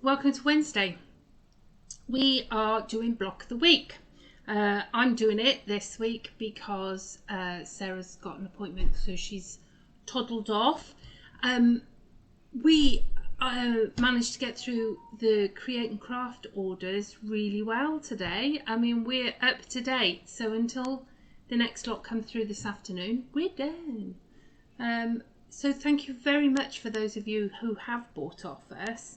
Welcome to Wednesday. We are doing block of the week. I'm doing it this week because Sarah's got an appointment, so she's toddled off. We managed to get through the Create and Craft orders really well today. I mean, we're up to date, so until the next lot come through this afternoon, we're done. So thank you very much for those of you who have bought off us.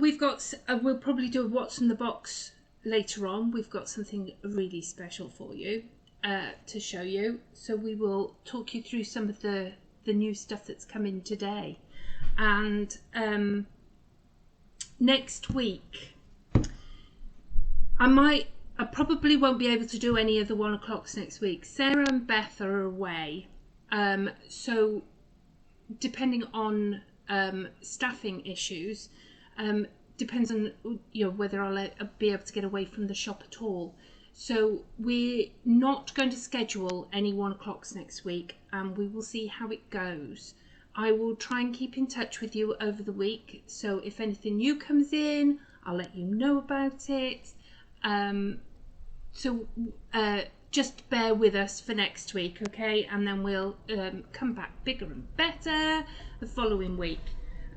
We've got, we'll probably do a what's in the box later on. We've got something really special for you to show you. So we will talk you through some of the new stuff that's come in today. And next week, I probably won't be able to do any of the 1 o'clocks next week. Sarah and Beth are away. So depending on staffing issues, depends on whether I'll be able to get away from the shop at all. So we're not going to schedule any 1 o'clocks next week, and we will see how it goes. I will try and keep in touch with you over the week, so if anything new comes in, I'll let you know about it. So just bear with us for next week, okay? And then we'll come back bigger and better the following week.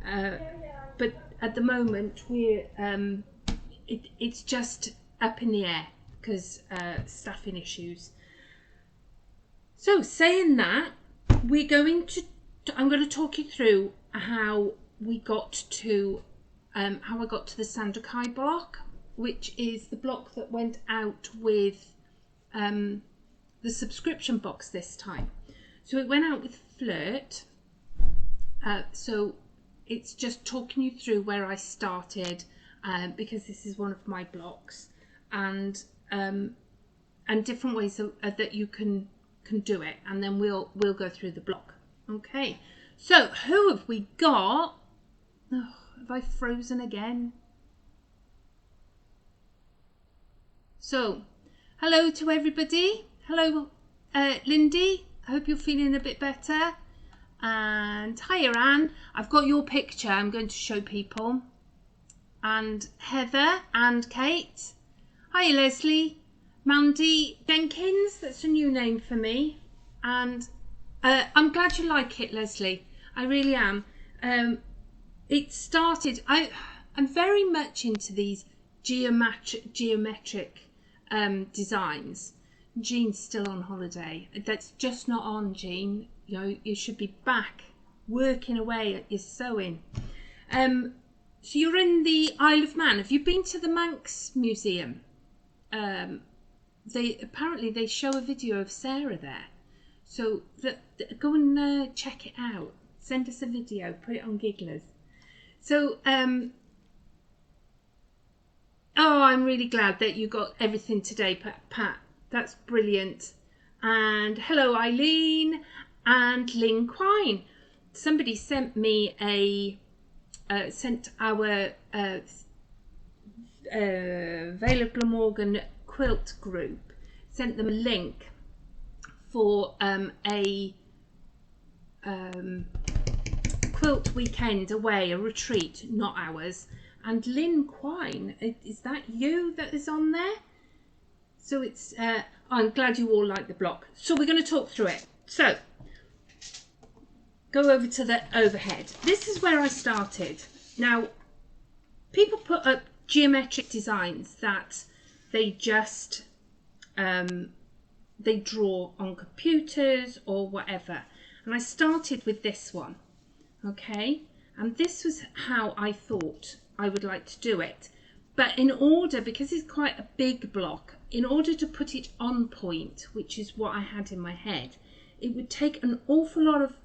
But at the moment, we're it's just up in the air because staffing issues. So saying that, I'm going to talk you through how we got to how I got to the Sandokai block, which is the block that went out with the subscription box this time. So it went out with Flirt. So it's just talking you through where I started, because this is one of my blocks, and different ways that you can do it, and then we'll go through the block. Okay, so who have we got? Oh, have I frozen again? So hello to everybody. Hello, Lindy. I hope you're feeling a bit better. And hiya, Anne. I've got your picture I'm going to show people. And Heather and Kate. Hiya, Leslie. Mandy Jenkins. That's a new name for me. And I'm glad you like it, Leslie. I really am. It started... I'm very much into these geometric designs. Jean's still on holiday. That's just not on, Jean. You know, you should be back working away at your sewing. So you're in the Isle of Man. Have you been to the Manx Museum? They show a video of Sarah there. So go and check it out. Send us a video. Put it on Gigglers. So oh, I'm really glad that you got everything today, Pat. That's brilliant. And hello, Eileen and Lynn Quine. Somebody sent me sent our Vale of Glamorgan quilt group, sent them a link for a quilt weekend away, a retreat, not ours. And Lynn Quine, is that you that is on there? So it's, I'm glad you all like the block. So we're going to talk through it. So, go over to the overhead. This is where I started. Now, people put up geometric designs that they just, they draw on computers or whatever. And I started with this one, okay? And this was how I thought I would like to do it. But in order, because it's quite a big block, in order to put it on point, which is what I had in my head, it would take an awful lot of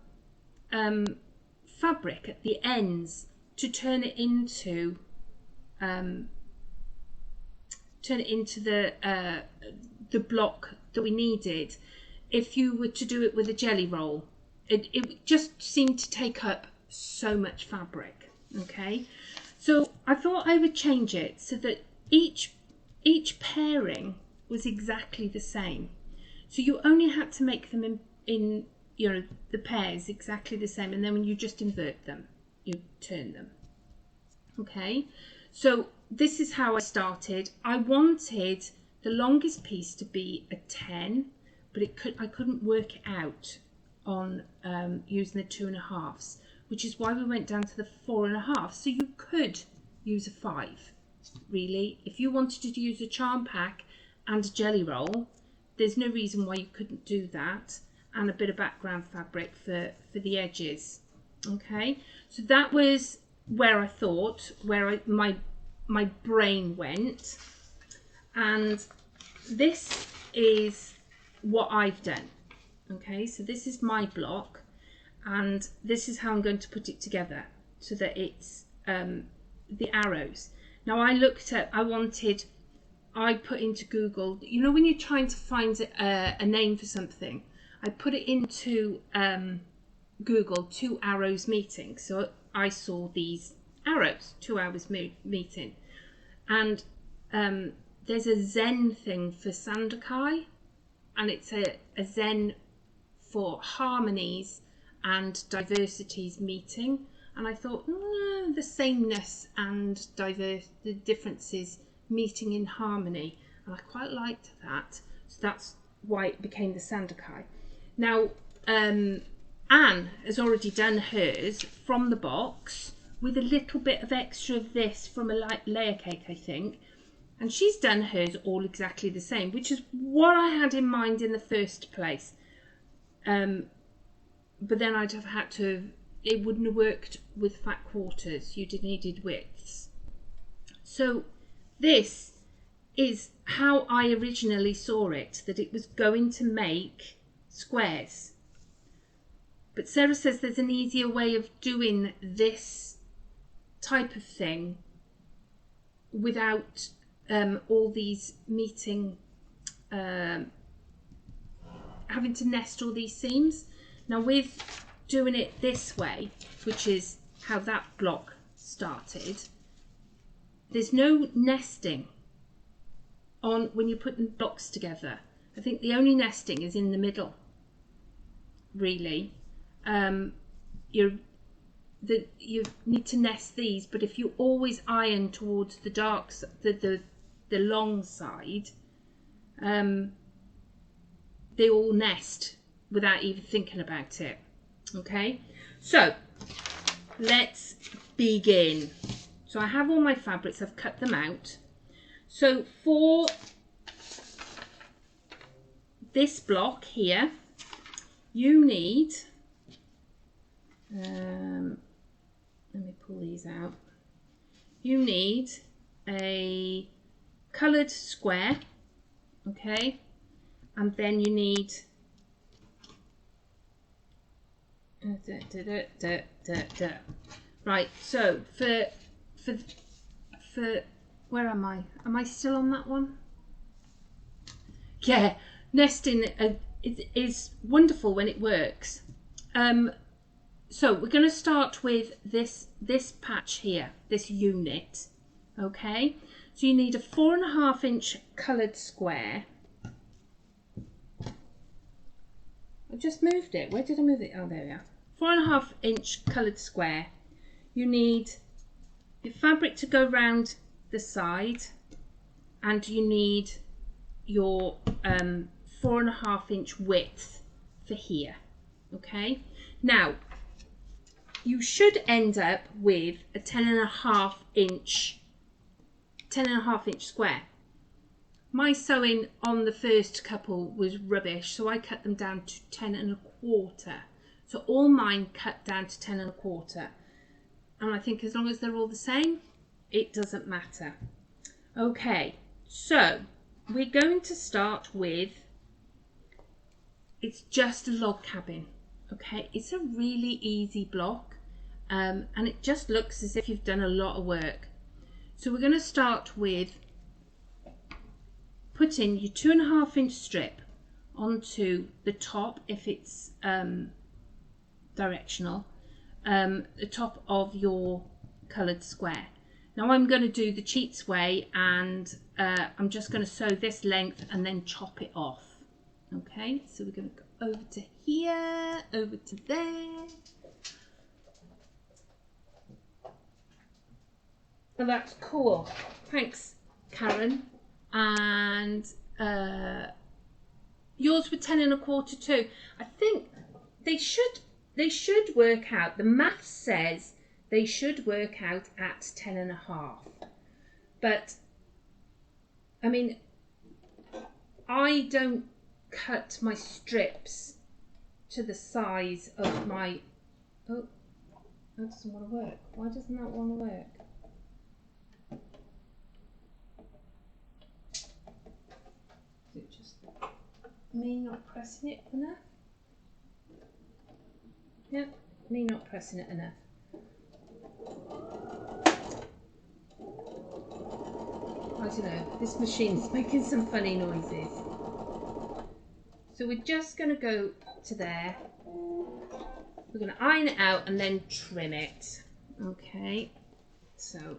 fabric at the ends to turn it into the block that we needed. If you were to do it with a jelly roll, it just seemed to take up so much fabric. Okay, so I thought I would change it so that each pairing was exactly the same. So you only had to make them in the pairs exactly the same, and then when you just invert them, you turn them. Okay, so this is how I started. I wanted the longest piece to be a 10, but I couldn't work it out on using the 2.5s, which is why we went down to the 4.5. So you could use a 5, really. If you wanted to use a charm pack and a jelly roll, there's no reason why you couldn't do that, and a bit of background fabric for the edges. Okay, so that was where I thought, my brain went, and this is what I've done. Okay, so this is my block, and this is how I'm going to put it together so that it's the arrows. Now I put into Google, you know when you're trying to find a name for something, I put it into Google 2 arrows meeting. So I saw these arrows, 2 hours meeting, and there's a Zen thing for Sandokai, and it's a Zen for harmonies and diversities meeting. And I thought, the sameness and the differences meeting in harmony, and I quite liked that, so that's why it became the Sandokai. Now Anne has already done hers from the box with a little bit of extra of this from a layer cake, I think, and she's done hers all exactly the same, which is what I had in mind in the first place, but then I'd have had to, it wouldn't have worked with fat quarters, you'd needed widths. So this is how I originally saw it, that it was going to make squares. But Sarah says there's an easier way of doing this type of thing without all these meeting, having to nest all these seams. Now with doing it this way, which is how that block started, there's no nesting on when you're putting blocks together. I think the only nesting is in the middle, really. You need to nest these, but if you always iron towards the dark, the long side, they all nest without even thinking about it. Okay, so let's begin. So I have all my fabrics, I've cut them out. So for this block here, you need, let me pull these out. You need a coloured square, okay, and then you need right. So for where am I? Am I still on that one? Yeah, nesting is wonderful when it works. So we're going to start with this patch here, this unit. Okay, so you need a 4.5 inch coloured square. I just moved it. Where did I move it? Oh, there we are. 4.5 inch coloured square. You need your fabric to go round the side, and you need your 4.5 inch width for here. Okay, now you should end up with a 10.5 inch square. My sewing on the first couple was rubbish, so I cut them down to 10.25. So all mine cut down to 10.25, and I think as long as they're all the same, it doesn't matter. Okay, so we're going to start with, it's just a log cabin. Okay, it's a really easy block, and it just looks as if you've done a lot of work. So we're going to start with putting your 2.5 inch strip onto the top, if it's directional, the top of your coloured square. Now I'm going to do the cheats way, and I'm just going to sew this length and then chop it off. Okay, so we're going to go over to here, over to there. Well, that's cool. Thanks, Karen. And yours were 10 1/4 too. I think they should work out. The math says they should work out at 10 1/2. But I mean, I don't cut my strips to the size of my. Oh, that doesn't want to work. Why doesn't that want to work? Is it just me not pressing it enough? Yep, me not pressing it enough. I don't know, this machine's making some funny noises. So we're just going to go to there. We're going to iron it out and then trim it. Okay, so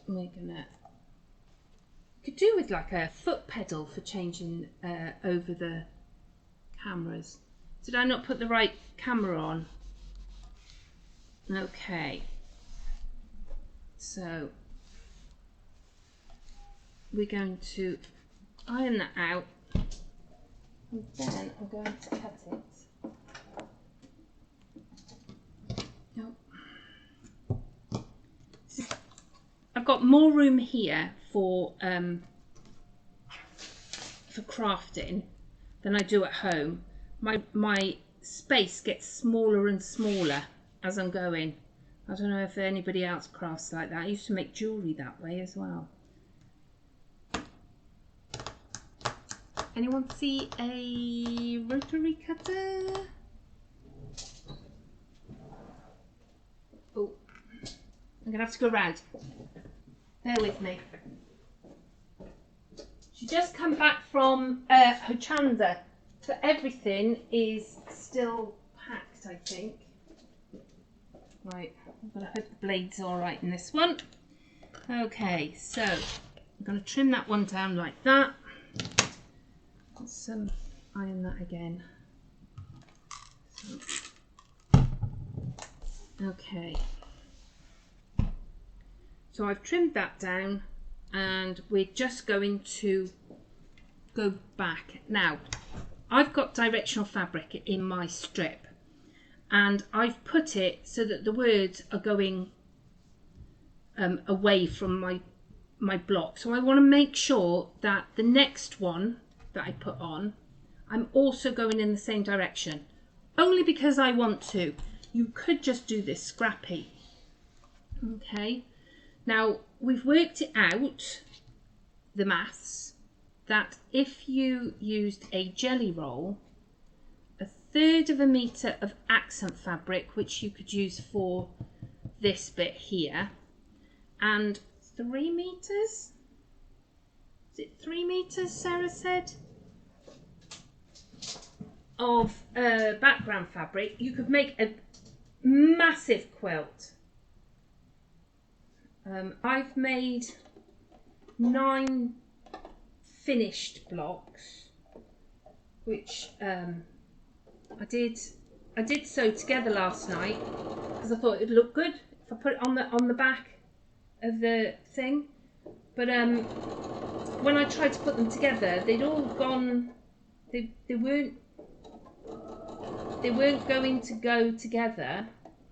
we're going to... Could do with like a foot pedal for changing over the cameras. Did I not put the right camera on? Okay, so we're going to iron that out and then I'm going to cut it. Oh. I've got more room here for crafting than I do at home. My space gets smaller and smaller as I'm going. I don't know if anybody else crafts like that. I used to make jewellery that way as well. Anyone see a rotary cutter? Oh, I'm gonna have to go round. Bear with me. She just come back from Hochanda, so everything is still packed, I think. Right, I'm gonna hope the blade's all right in this one. Okay, so I'm gonna trim that one down like that. Let's iron that again. So, okay. So I've trimmed that down and we're just going to go back. Now, I've got directional fabric in my strip and I've put it so that the words are going away from my block. So I want to make sure that the next one that I put on, I'm also going in the same direction. Only because I want to. You could just do this scrappy. Okay. Now, we've worked it out, the maths, that if you used a jelly roll, 1/3 of a metre of accent fabric, which you could use for this bit here, and 3 metres? Is it 3 metres, Sarah said? Of background fabric, you could make a massive quilt. I've made 9 finished blocks, which I did sew together last night because I thought it'd look good if I put it on the back of the thing. But when I tried to put them together, they'd all gone. They weren't going to go together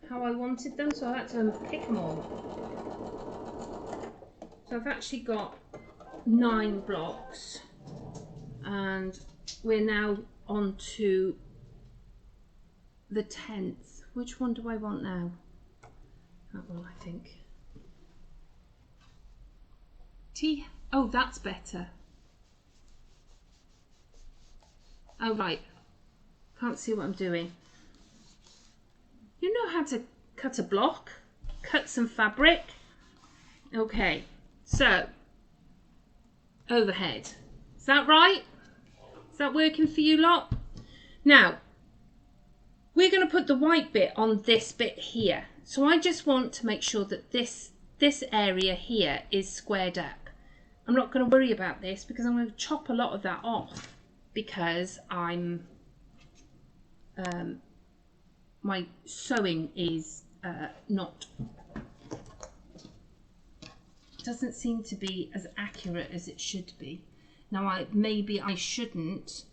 how I wanted them, so I had to unpick them all. So I've actually got 9 blocks and we're now on to the 10th. Which one do I want now? That one, I think. T. Oh, that's better. Oh, right. Can't see what I'm doing. You know how to cut a block, cut some fabric. Okay, so overhead. Is that right? Is that working for you lot? Now, we're going to put the white bit on this bit here. So I just want to make sure that this area here is squared up. I'm not going to worry about this because I'm going to chop a lot of that off because I'm my sewing is not doesn't seem to be as accurate as it should be. Now maybe I shouldn't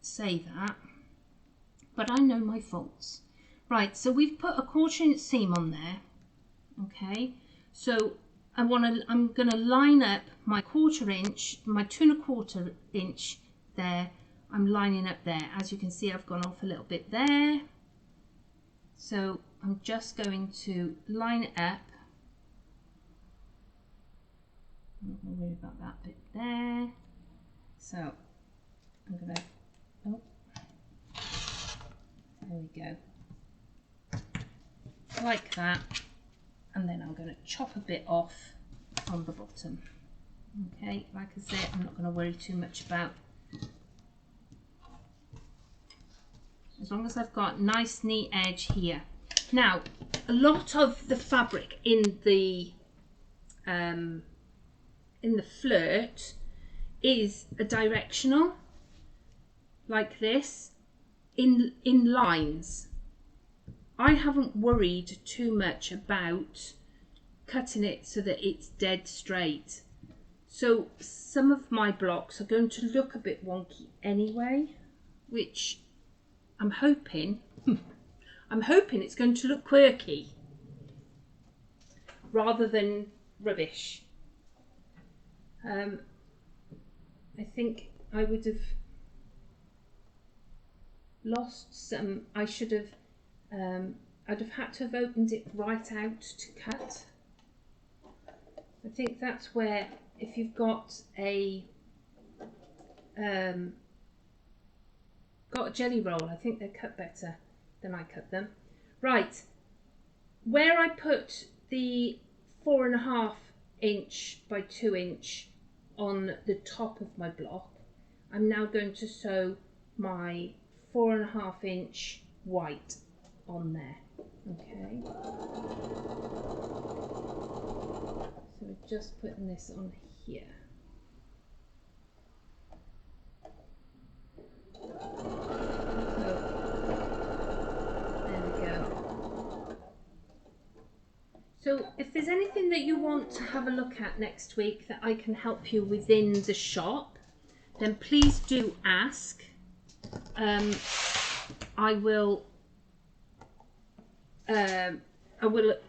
say that, but I know my faults. Right, so we've put a 1/4 inch seam on there. Okay, so I'm gonna line up my 1/4 inch, my 2 1/4 inch there. I'm lining up there. As you can see, I've gone off a little bit there. So I'm just going to line it up. I'm not going to worry about that bit there. So I'm going to, oh, there we go. Like that. And then I'm going to chop a bit off on the bottom. Okay, like I said, I'm not going to worry too much about, as long as I've got nice neat edge here. Now, a lot of the fabric in the flirt is a directional, like this, in lines. I haven't worried too much about cutting it so that it's dead straight. So some of my blocks are going to look a bit wonky anyway, which I'm hoping it's going to look quirky rather than rubbish. I think I would have lost some. I should have, I'd have had to have opened it right out to cut. I think that's where, if you've got a jelly roll, I think they're cut better than I cut them. Right, where I put the 4.5 inch by 2 inch on the top of my block, I'm now going to sew my 4.5 inch white on there. Okay, so we're just putting this on here. So if there's anything that you want to have a look at next week that I can help you within the shop, then please do ask. I will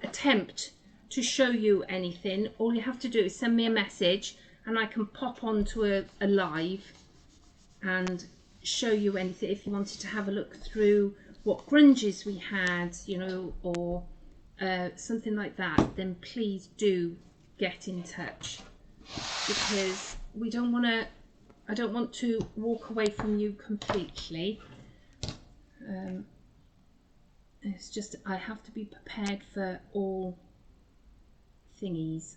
attempt to show you anything. All you have to do is send me a message and I can pop onto a live and show you anything. If you wanted to have a look through what grunges we had, you know, or something like that, then please do get in touch, because we don't want to, I don't want to walk away from you completely. It's just I have to be prepared for all thingies.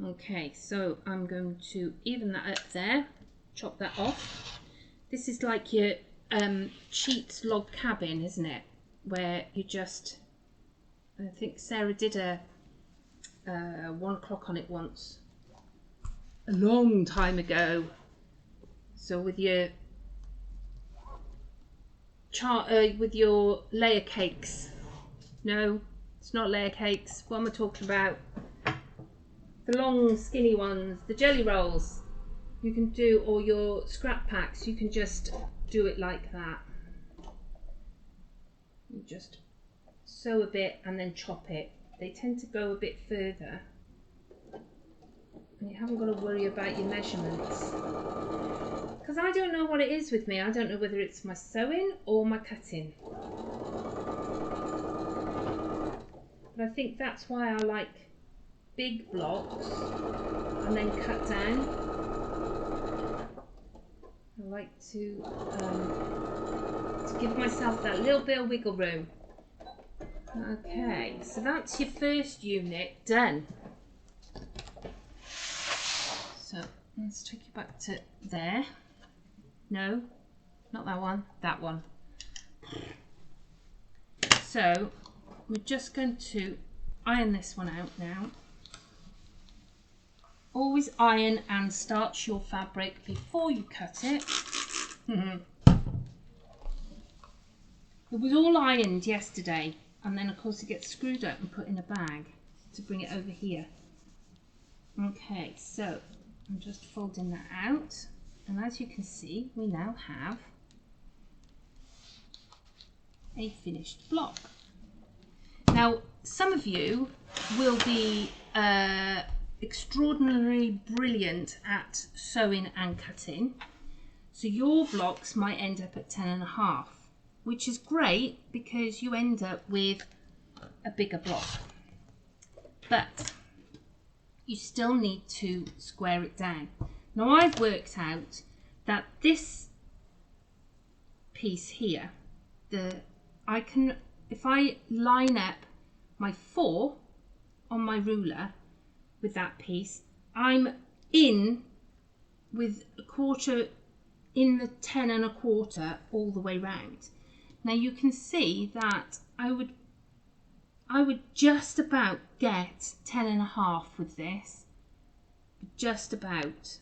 Okay, so I'm going to even that up there, chop that off. This is like your cheats log cabin, isn't it? Where you just, I think Sarah did a 1 o'clock on it once, a long time ago. So with your with your layer cakes, no, it's not layer cakes. What am I talking about? The long skinny ones, the jelly rolls. You can do, or your scrap packs. You can just do it like that. You just sew a bit and then chop it. They tend to go a bit further, and you haven't got to worry about your measurements, because I don't know what it is with me. I don't know whether it's my sewing or my cutting, but I think that's why I like big blocks and then cut down. I like to give myself that little bit of wiggle room. Okay, so that's your first unit done. So let's take you back to there. No, not that one, that one. So we're just going to iron this one out now. Always iron and starch your fabric before you cut it. It was all ironed yesterday, and then of course it gets screwed up and put in a bag to bring it over here. Okay, so I'm just folding that out, and as you can see, we now have a finished block. Now, some of you will be extraordinarily brilliant at sewing and cutting, so your blocks might end up at 10.5, which is great because you end up with a bigger block, but you still need to square it down. Now I've worked out that this piece here, if I line up my 4 on my ruler with that piece, I'm in with a quarter in the 10.25 all the way round. Now you can see that I would just about get 10.5 with this, just about.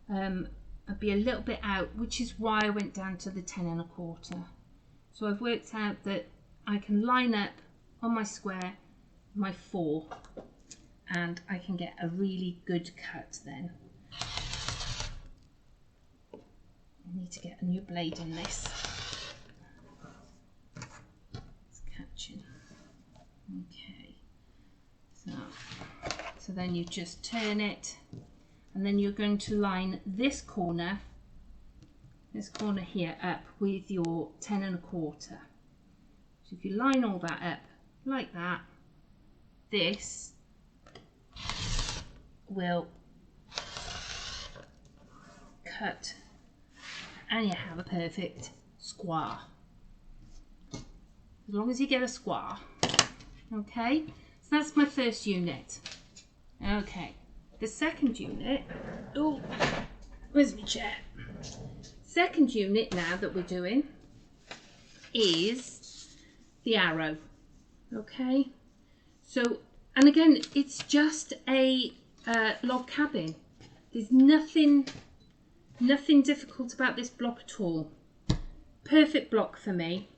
I'd be a little bit out, which is why I went down to the 10.25. So I've worked out that I can line up on my square my 4, and I can get a really good cut then. I need to get a new blade in this. It's catching. Okay. So then you just turn it, and then you're going to line this corner here up with your 10.25. So if you line all that up like that, this will cut and you have a perfect square. As long as you get a square. Okay, so that's my first unit. Okay, the second unit, oh, where's my chair? Second unit now that we're doing is the arrow. Okay, so, and again, it's just a log cabin. There's nothing difficult about this block at all. Perfect block for me.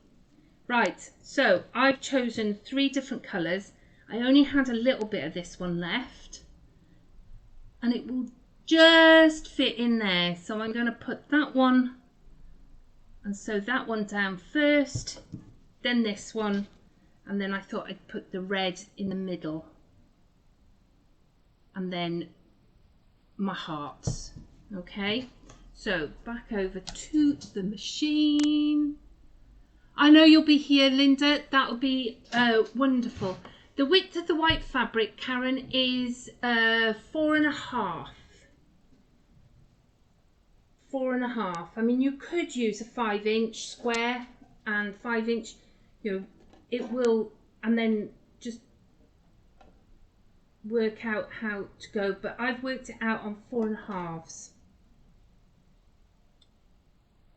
Right, so I've chosen 3 different colours. I only had a little bit of this one left, and it will just fit in there. So I'm going to put that one, and sew that one down first, then this one, and then I thought I'd put the red in the middle, and then my hearts. Okay, so back over to the machine. I know you'll be here, Linda. That would be wonderful. The width of the white fabric, Karen, is 4.5. 4.5. I mean, you could use a 5-inch square and 5-inch, you know, it will, and then just work out how to go. But I've worked it out on 4.5s.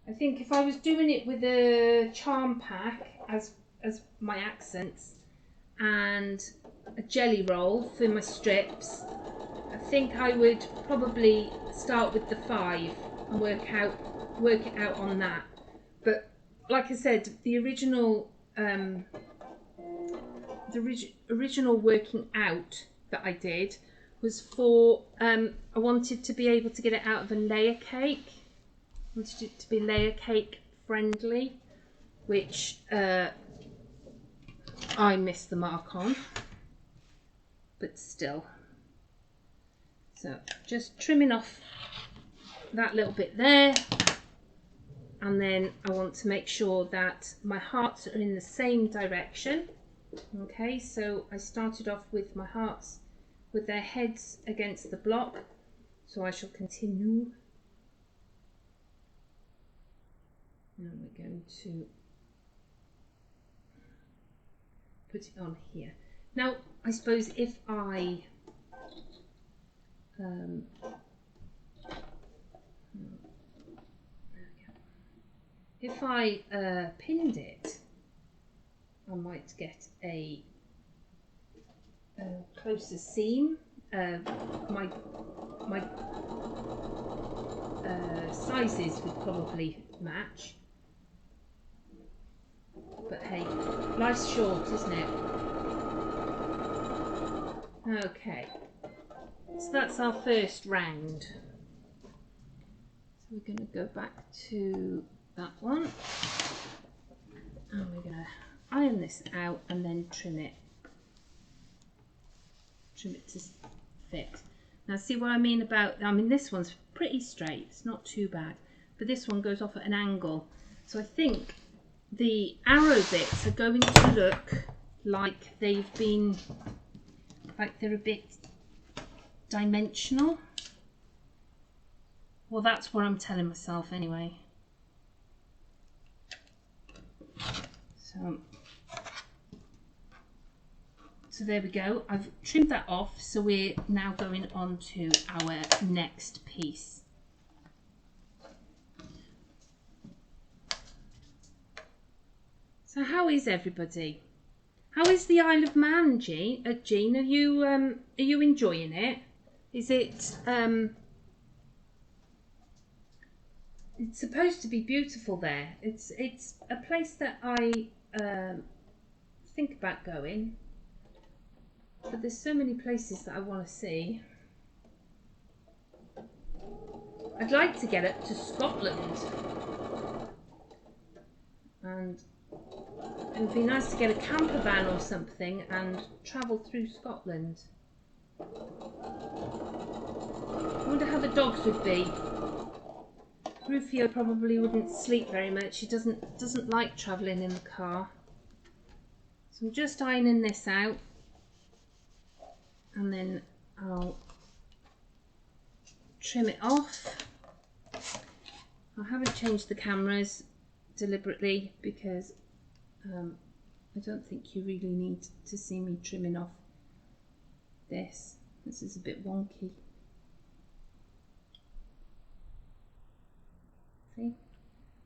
I think if I was doing it with a charm pack as my accents and a jelly roll for my strips, I think I would probably start with the 5 and work it out on that. But like I said, the original working out that I did was for I wanted to be able to get it out of a layer cake. I wanted it to be layer cake friendly, which I missed the mark on, but still. So just trimming off that little bit there, and then I want to make sure that my hearts are in the same direction. Okay, so I started off with my hearts with their heads against the block, so I shall continue. And we're going to put it on here. Now, I suppose if I pinned it, I might get a closer seam. My sizes would probably match. Life's short, isn't it? Okay. So that's our first round. So we're going to go back to that one. And we're going to iron this out and then trim it. Trim it to fit. Now see what I mean about, this one's pretty straight, it's not too bad, but this one goes off at an angle. So I think the arrow bits are going to look like they've been, like they're a bit dimensional. Well, that's what I'm telling myself anyway. So there we go. I've trimmed that off, so we're now going on to our next piece. So how is everybody? How is the Isle of Man, Jean? Jean, are you enjoying it? Is it it's supposed to be beautiful there. It's a place that I think about going. But there's so many places that I want to see. I'd like to get up to Scotland. And it would be nice to get a camper van or something and travel through Scotland. I wonder how the dogs would be. Rufio probably wouldn't sleep very much. He doesn't like travelling in the car. So I'm just ironing this out. And then I'll trim it off. I haven't changed the cameras deliberately because I don't think you really need to see me trimming off this. This is a bit wonky. See?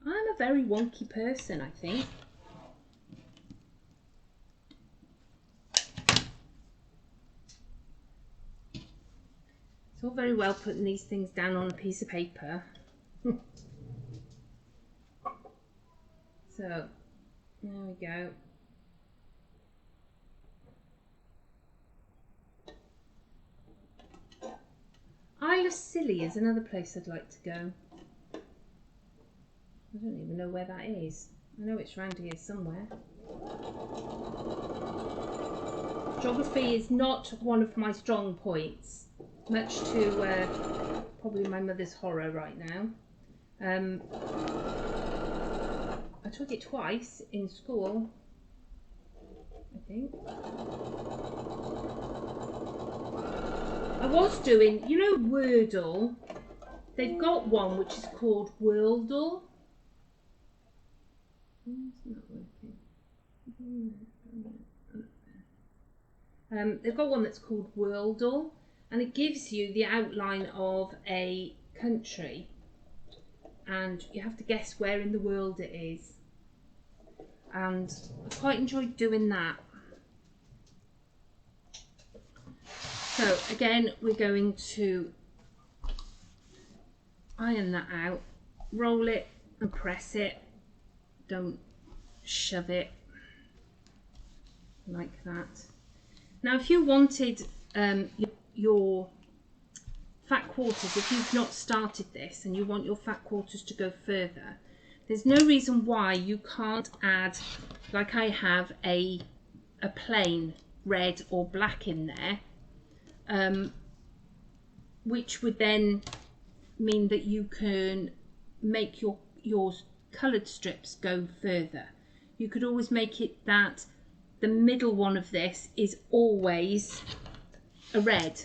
I'm a very wonky person, I think. It's all very well putting these things down on a piece of paper. So, there we go. Isle of Scilly is another place I'd like to go. I don't even know where that is. I know it's around here somewhere. Geography is not one of my strong points, much to probably my mother's horror right now. I took it twice in school, I think. I was doing, you know, Wordle. They've got one which is called Worldle. It's not working. They've got one that's called Worldle, and it gives you the outline of a country, and you have to guess where in the world it is. And I quite enjoyed doing that. So again, we're going to iron that out, roll it and press it. Don't shove it like that. Now, if you wanted your fat quarters, if you've not started this and you want your fat quarters to go further, there's no reason why you can't add, like I have, a plain red or black in there, which would then mean that you can make your coloured strips go further. You could always make it that the middle one of this is always a red,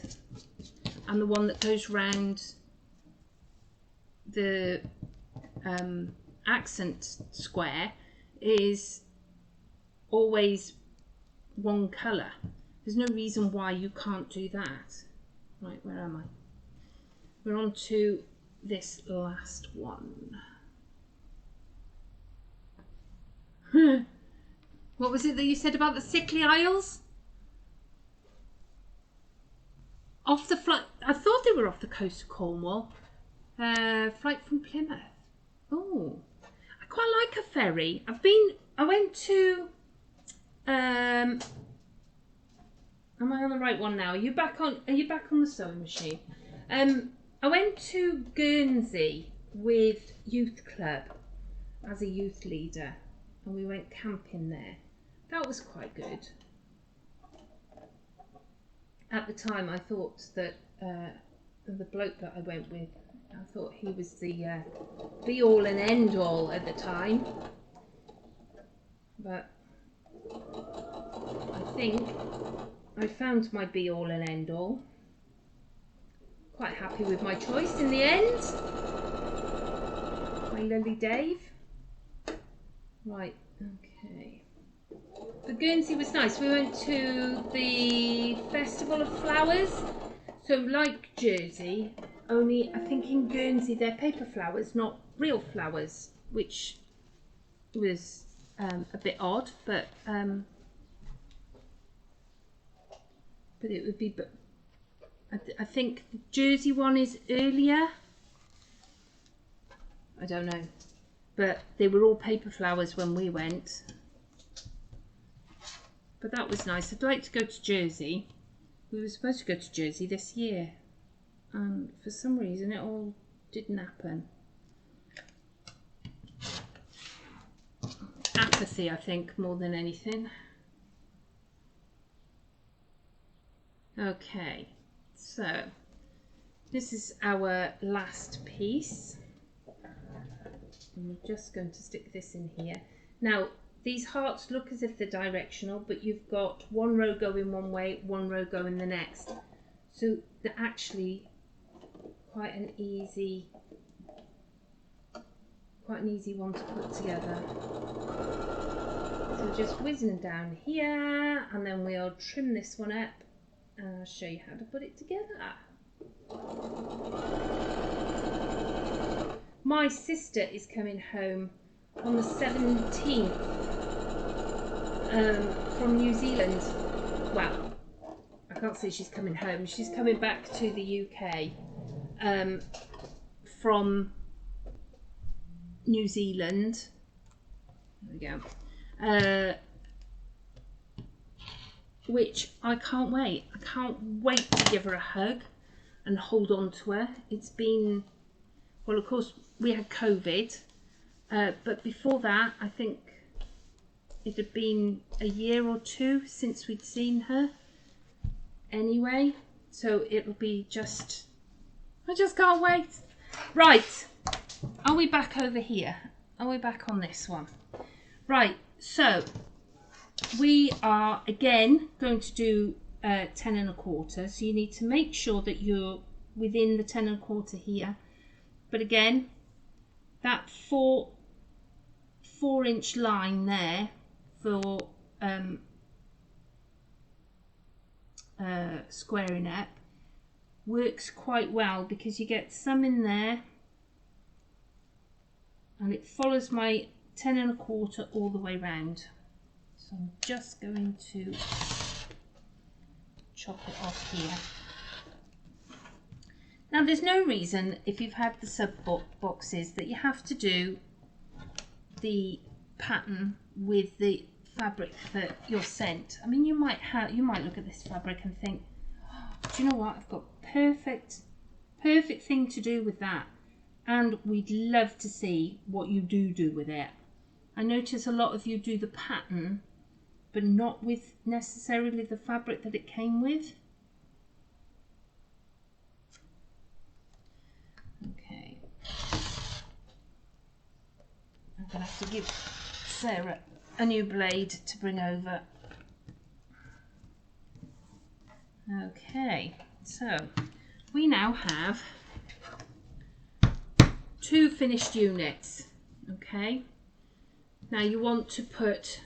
and the one that goes round the accent square is always one colour. There's no reason why you can't do that. Right, where am I? We're on to this last one. What was it that you said about the Sickly Isles? Off the flight, I thought they were off the coast of Cornwall. Flight from Plymouth. Oh, I quite like a ferry. I went to Am I on the right one now? Are you back on the sewing machine? I went to Guernsey with youth club as a youth leader, and we went camping there. That was quite good. At the time, I thought that the bloke that I went with, I thought he was the be all and end all at the time, but I think I found my be all and end all. Quite happy with my choice in the end. My lovely Dave. Right, okay. But Guernsey was nice. We went to the Festival of Flowers. So like Jersey, only I think in Guernsey they're paper flowers, not real flowers, which was a bit odd, but it would be. But I think the Jersey one is earlier. I don't know, but they were all paper flowers when we went. But that was nice. I'd like to go to Jersey. We were supposed to go to Jersey this year, and for some reason it all didn't happen. Apathy, I think, more than anything. Okay, so this is our last piece. And we're just going to stick this in here. Now, these hearts look as if they're directional, but you've got one row going one way, one row going the next. So they're actually quite an easy one to put together. So just whizzing down here, and then we'll trim this one up, and I'll show you how to put it together. My sister is coming home on the 17th from New Zealand. Well, I can't say she's coming home. She's coming back to the UK from New Zealand. There we go. Which I can't wait. I can't wait to give her a hug and hold on to her. It's been, well, of course, we had COVID. But before that, I think it had been a year or two since we'd seen her anyway. So it'll be just, I just can't wait. Right, are we back over here? Are we back on this one? Right, so we are again going to do 10 1/4. So you need to make sure that you're within the 10 1/4 here. But again, that 4-inch line there for squaring up works quite well, because you get some in there and it follows my 10 1/4 all the way round. So I'm just going to chop it off here. Now, there's no reason, if you've had the sub boxes, that you have to do the pattern with the fabric that you're sent. I mean, you might look at this fabric and think, oh, do you know what? I've got perfect thing to do with that, and we'd love to see what you do with it. I notice a lot of you do the pattern, but not with necessarily the fabric that it came with. Okay, I'm gonna have to give Sarah a new blade to bring over. Okay, so we now have 2 finished units. Okay, now you want to put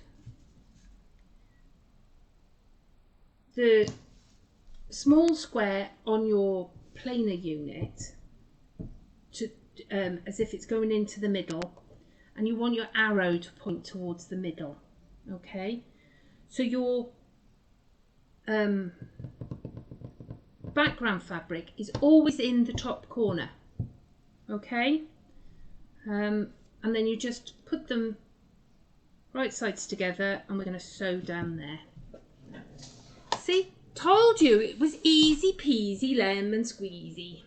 the small square on your planer unit to as if it's going into the middle, and you want your arrow to point towards the middle. Okay, so your background fabric is always in the top corner. Okay, and then you just put them right sides together, and we're going to sew down there. See, told you it was easy peasy lemon squeezy.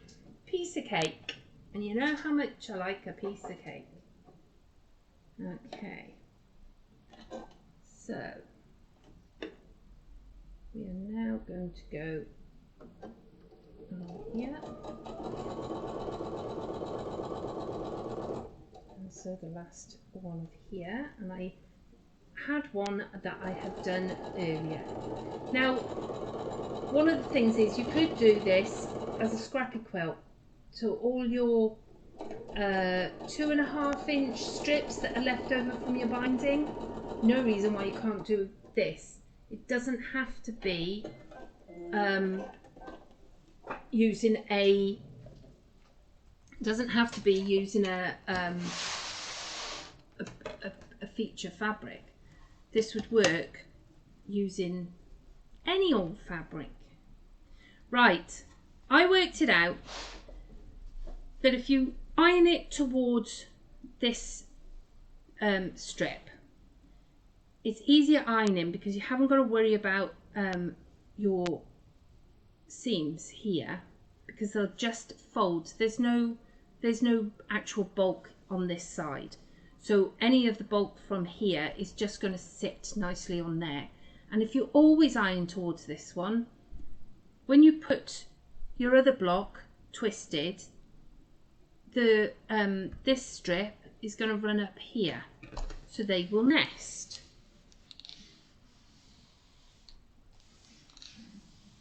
Piece of cake. And you know how much I like a piece of cake. Okay. So, we are now going to go here. And so the last one of here. And I had one that I had done earlier. Now, one of the things is you could do this as a scrappy quilt. So all your 2.5 inch strips that are left over from your binding, no reason why you can't do this. It doesn't have to be using a feature fabric. This would work using any old fabric. Right, I worked it out that if you iron it towards this strip, it's easier ironing because you haven't got to worry about your seams here, because they'll just fold. There's no actual bulk on this side, so any of the bulk from here is just going to sit nicely on there. And if you always iron towards this one, when you put your other block twisted, the this strip is going to run up here, so they will nest.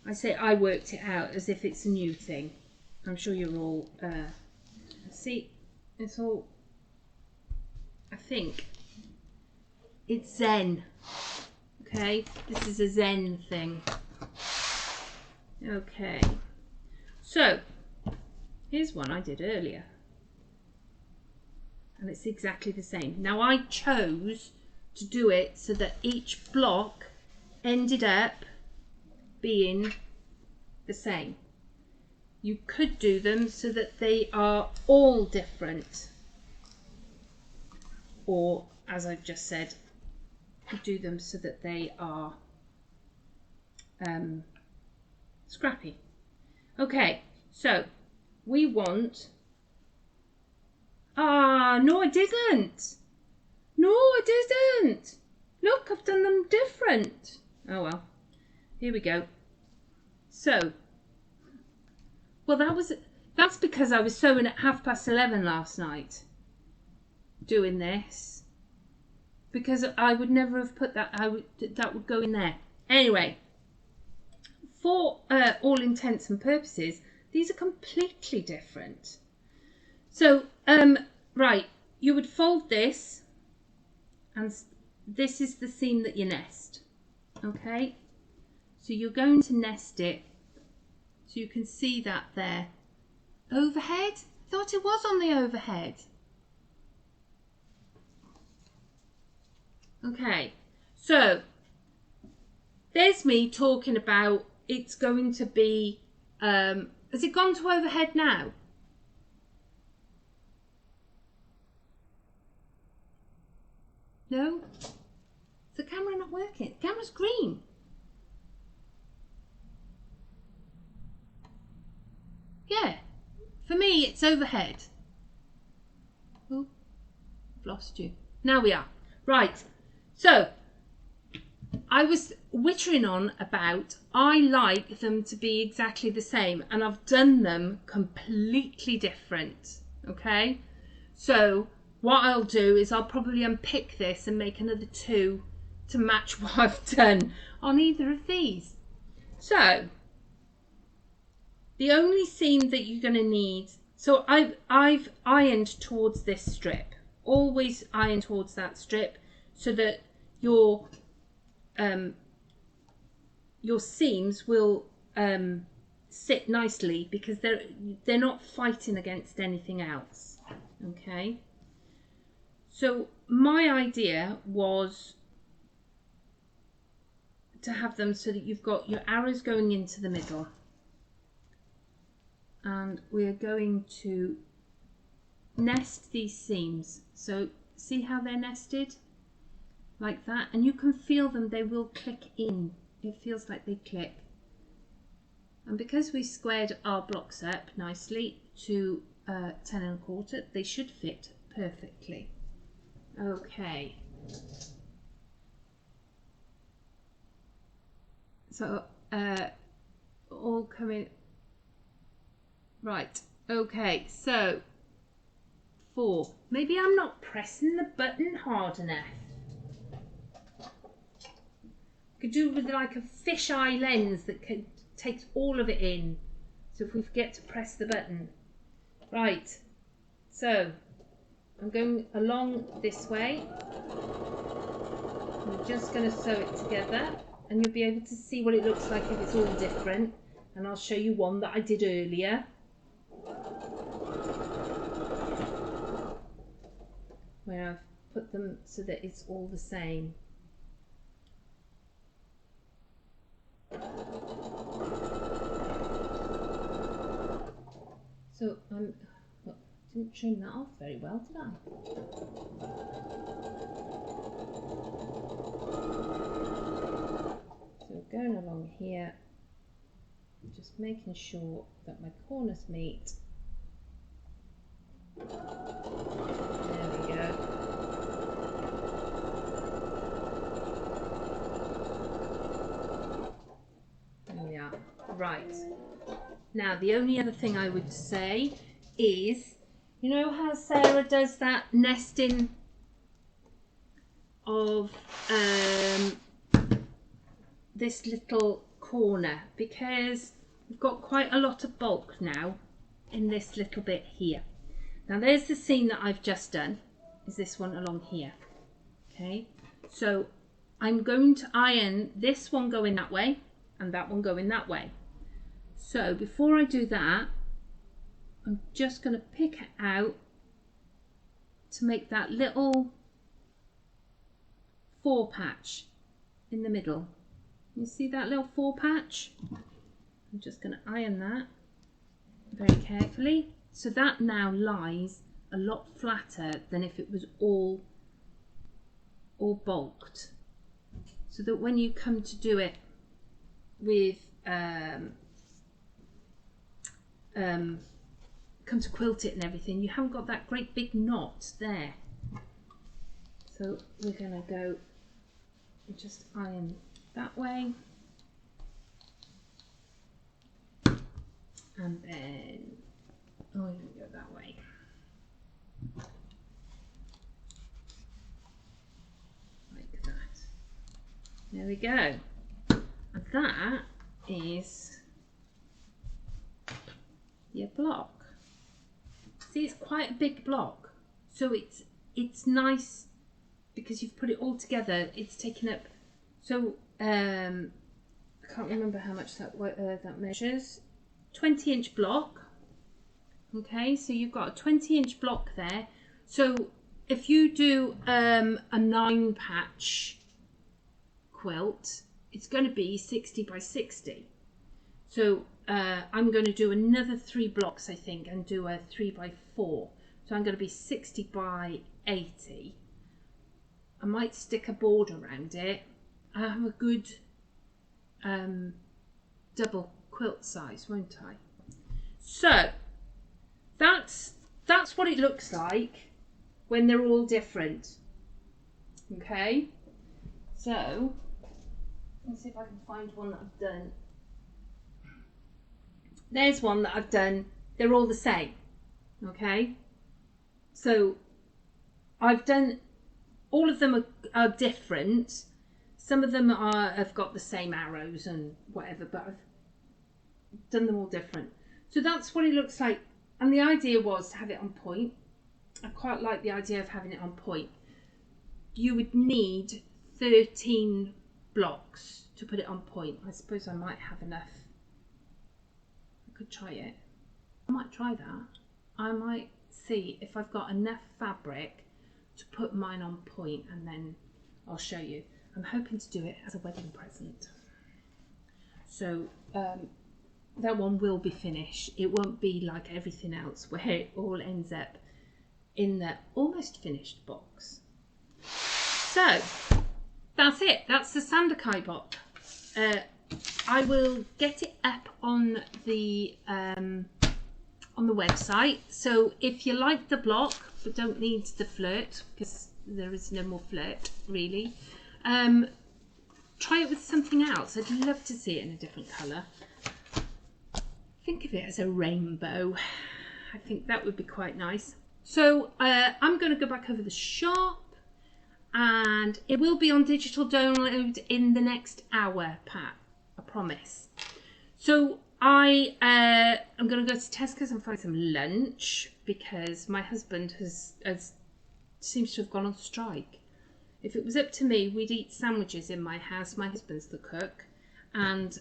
I say I worked it out as if it's a new thing. I'm sure you're all see, it's all, I think it's Zen. Okay, this is a Zen thing. Okay, so here's one I did earlier, and it's exactly the same. Now I chose to do it so that each block ended up being the same. You could do them so that they are all different, or as I've just said, you do them so that they are scrappy. Okay, so we want, no I didn't, look, I've done them different. Oh well, here we go. So, well that's because I was sewing at 11:30 last night doing this, because I would never have put that, that would go in there. Anyway, for all intents and purposes, these are completely different. So, right, you would fold this, and this is the seam that you nest. Okay, so you're going to nest it, so you can see that there. Overhead? I thought it was on the overhead. Okay, so there's me talking about it's going to be, has it gone to overhead now? No? Is the camera not working? The camera's green. Yeah, for me it's overhead. Oh, I've lost you. Now we are. Right, so I was wittering on about I like them to be exactly the same, and I've done them completely different. Okay, so what I'll do is I'll probably unpick this and make another two to match what I've done on either of these. So the only seam that you're going to need, so I've ironed towards this strip. Always iron towards that strip so that your seams will sit nicely, because they're not fighting against anything else. Okay, so my idea was to have them so that you've got your arrows going into the middle, and we're going to nest these seams. So see how they're nested? like that, and you can feel them, they will click in. It feels like they click. And because we squared our blocks up nicely to 10 1/4, they should fit perfectly. Okay. So all coming right. Okay, so 4. Maybe I'm not pressing the button hard enough. Could do with like a fisheye lens that takes all of it in. So if we forget to press the button. Right. So I'm going along this way. We're just going to sew it together, and you'll be able to see what it looks like if it's all different. And I'll show you one that I did earlier. Where I've put them so that it's all the same. So didn't trim that off very well, did I? So going along here, just making sure that my corners meet. There we go. There we are. Right. Now, the only other thing I would say is, you know how Sarah does that nesting of this little corner, because we've got quite a lot of bulk now in this little bit here. Now there's the seam that I've just done, is this one along here. Okay, so I'm going to iron this one going that way and that one going that way. So before I do that, I'm just going to pick it out to make that little 4 patch in the middle. You see that little 4 patch? I'm just going to iron that very carefully, so that now lies a lot flatter than if it was all bulked, so that when you come to do it with come to quilt it and everything, you haven't got that great big knot there. So we're going to go just iron that way, and then we're going to go that way. Like that. There we go. And that is your block. See, it's quite a big block, so it's nice because you've put it all together. It's taken up, so I can't remember how much that measures. 20-inch block. Okay, so you've got a 20-inch block there. So if you do a 9-patch quilt, it's going to be 60 by 60. So I'm going to do another 3 blocks, I think, and do a 3 by 4. So I'm going to be 60 by 80. I might stick a border around it. I have a good double quilt size, won't I? So that's what it looks like when they're all different. Okay, so let's see if I can find one that I've done. There's one that I've done. They're all the same. Okay, so I've done, all of them are different. Some of them have got the same arrows and whatever, but I've done them all different. So that's what it looks like. And the idea was to have it on point. I quite like the idea of having it on point. You would need 13 blocks to put it on point. I suppose I might have enough. I could try it. I might try that. I might see if I've got enough fabric to put mine on point, and then I'll show you. I'm hoping to do it as a wedding present. So that one will be finished. It won't be like everything else where it all ends up in the almost finished box. So that's it. That's the Sandokai block. I will get it up on the website. So if you like the block but don't need the flirt, because there is no more flirt really, try it with something else. I'd love to see it in a different colour. Think of it as a rainbow. I think that would be quite nice. So I'm going to go back over the shop, and it will be on digital download in the next hour, Pat. I promise. So I'm going to go to Tesco's and find some lunch, because my husband seems to have gone on strike. If it was up to me, we'd eat sandwiches in my house. My husband's the cook, and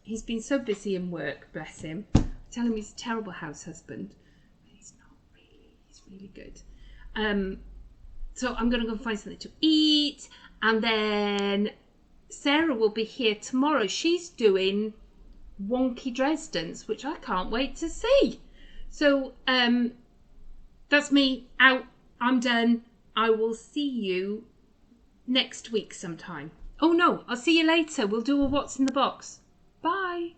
he's been so busy in work, bless him. I tell him he's a terrible house husband. He's not really. He's really good. So I'm going to go and find something to eat, and then Sarah will be here tomorrow. She's doing Wonky Dresden's, which I can't wait to see. So that's me out. I'm done. I will see you next week sometime. Oh no, I'll see you later. We'll do a what's in the box. Bye.